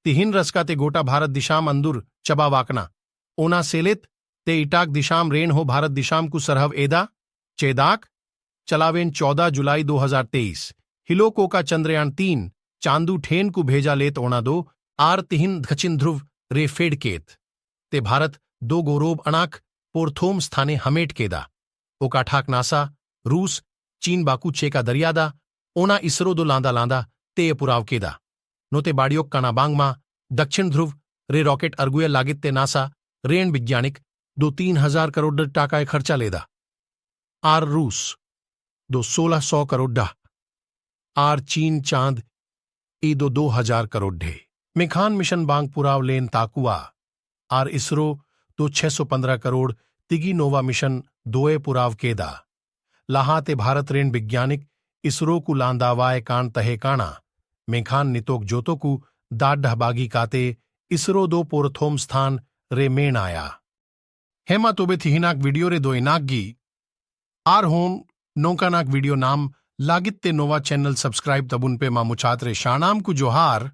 तिहिन रसका ते गोटा भारत दिशाम अंदुर चबा वाकना ओना सेलेत ते इटाक दिशाम रेन हो भारत दिशाम कु सरहव एदा चेदाक चलावेन 14 जुलाई 2023 हिलोको का चंद्रयान 3 चांदू ठेन को भेजा लेत ओना दो आर तिहिन दक्षिण ध्रुव रे फेडकेत ते भारत दो गोरोब अणाक पोर्थोम स्थाने हमेट केदा ओका ठाक नासा रूस चीन बाकू चेका दरियादा ओना इसरो दो लांदा लांदा ते पुराव केदा नोते बाड़ियोक कानाबांग दक्षिण ध्रुव रे रॉकेट अर्गुया लागित ते नासा रेन वैज्ञानिक 2-3 हजार करोड़ टाका खर्चा लेदा आर रूस 1600 करोड़ आर चीन चांद ई 2000 करोड़ मेखान मिशन बांग पुराव लेन ताकुआ आर इसरो 615 करोड़ तिगी नोवा मिशन दोए पुराव केदा लाहाते भारत रेन वैज्ञानिक इसरो कु लांदावाय कान तहे काना मेखान नितोक जोतोकु दाढ़ बागी काते इसरो दो पोरथोम स्थान रे मेन आया हेमा तोबे थिहिनाक वीडियो रे दो इनागी आर होम नौकानाक वीडियो नाम लागित ते नोवा चैनल सब्सक्राइब तबुन पे मामुछात रे शानाम कु जोहार।